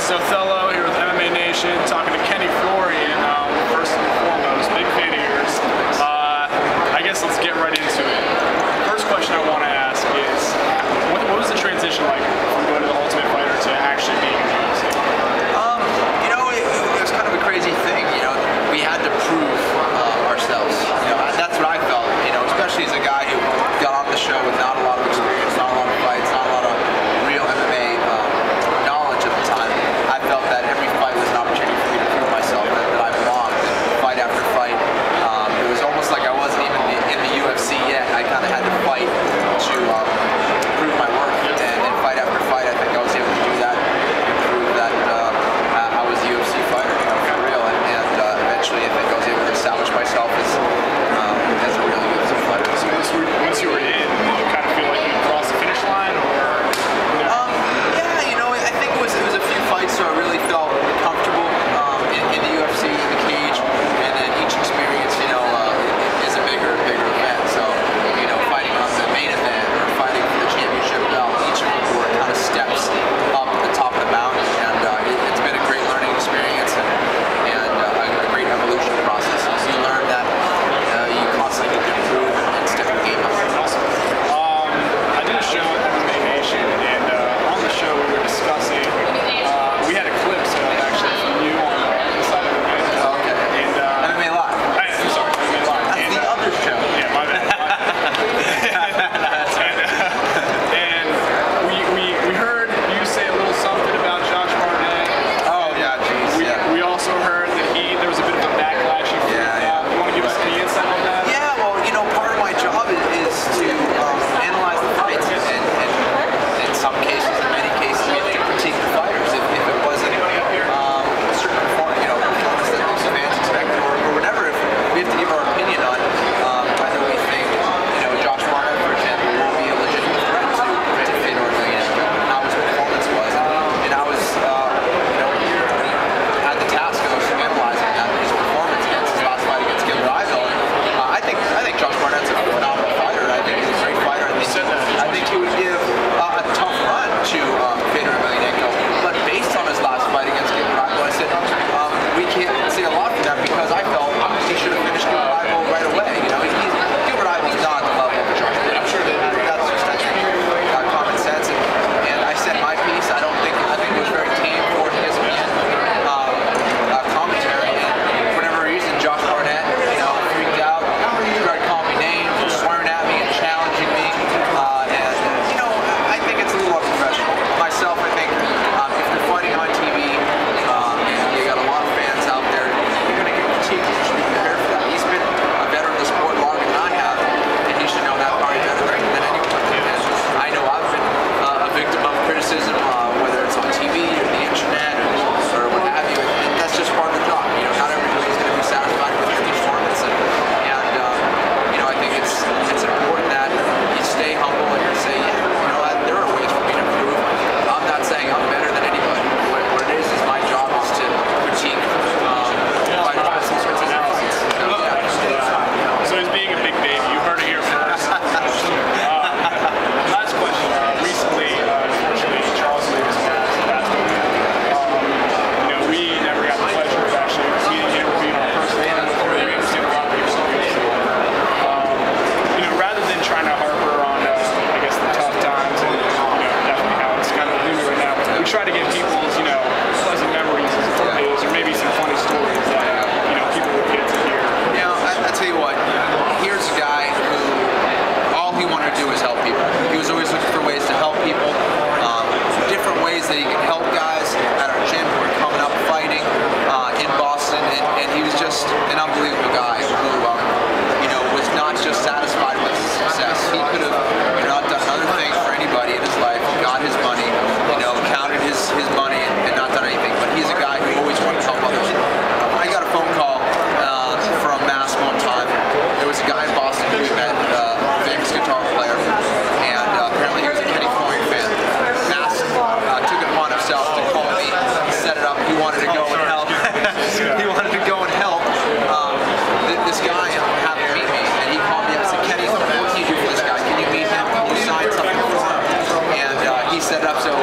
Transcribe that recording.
It's Othello here with MMA Nation, talking to Florian. First and foremost, big fan of yours. I guess let's get right into it. First question I want to ask is, what was the transition like from going to the Ultimate Fighter to actually being in the UFC? It was kind of a crazy thing. We had to prove ourselves. That's what I felt. Especially as a guy who got on the show with not a lot of experience, not a lot of fights, not a lot of real MMA knowledge at the time. I felt that every fight was an opportunity for me to prove myself, that I belonged, fight after fight. It was almost like I wasn't even in the UFC yet. I kind of had to fight to prove my worth, and fight after fight, I think I was able to do that and prove that I was a UFC fighter, for real. And eventually, I think I was able to establish myself as a real UFC fighter. So once you were in, did you kind of feel like you crossed the finish line, or? I think it was a few fights where I really felt comfortable in the UFC, in the cage, and then each experience, is a bigger event. So, fighting on the main event or fighting for the championship belt, each of them were kind of steps up at the top of the mountain, and it's been a great learning experience and a great evolution process. So you learn that you constantly need to improve and step the game up. Awesome. I did a show at MMA Nation, and on the show we were discussing, we had a clip set up actually from you on the side of the ring. Okay. And MMA Live. I'm sorry, MMA Live. That's the other show. Yeah, my bad. And we heard you say a little something about Josh Barnett. Oh yeah, geez. We also heard that there was a bit of a backlash. You want to give us any insight on that? Yeah, well, part of my job is to analyze the fights, and in some cases, in many cases, we have to critique the fighters if it wasn't a certain performance that the fans expected, or whatever. If we have to give our opinion on whether we think Josh Barnett, for example, will be a legitimate threat to Fedor Emelianenko, and how his performance was, and I was had the task of analyzing his performance against his last fight against Gilbert Ivel. I think Josh Barnett's a phenomenal fighter. I think he's a great fighter. I think he would give a tough run to Fedor Emelianenko. But based on his last fight against Gilbert Ivel, I said we can't say a lot from that, because I felt he should have finished Gilbert Ivel right away. Gilbert Ivel's not the level of Josh Barnett. I'm sure that's just common sense. And I said my piece. I think it was very tame for ESPN commentary. And for whatever reason, Josh Barnett, freaked out, started calling me names, swearing at me and challenging me. I think it's a little unprofessional. Myself, I think if you're fighting on TV, and you got a lot of fans out there, you're going to get critiqued. You should be prepared for that. He's been a veteran of the sport longer than I have, and he should know that probably better than anyone. And I know I've been a victim of criticism, whether it's on TV or the internet or what have you. And that's just part of the job. Not everybody's going to be satisfied with your performance, and I think it's important that you stay humble and you say, there are ways for me to improve. I'm not saying I'm better than anybody. What it is my job is to critique fighters' performance and fights. So he's being a big baby. You heard it here first. Last question. Recently, unfortunately, Charles Davis passed away. We never got the pleasure of actually meeting him or being on person. Rather than trying to harbor on, I guess, the tough times and definitely how it's kind of looming right now, we try to give people, pleasant memories of days, or maybe some funny stories that people would get to hear. I tell you what, here's a guy who all he wanted to do was help people. He was always looking for ways to help people, different ways that he could help guys at our gym who were coming up fighting in Boston, and he was just an unbelievable guy who was not just satisfied with his success. He could have not done another thing for anybody in his life, got his money, counted his money and not done anything. But he's a guy who always wanted to help others. I got a phone call from Mass one time. There was a guy in Boston who we met, a famous guitar player, and apparently he was a Florian fan. Mass took it upon himself to call me, set it up. He wanted to go and help. He wanted to go and help this guy and have him meet me. And he called me up and said, Kenny, what can you do for this guy? Can you meet him? Can you sign something for him? And he set it up so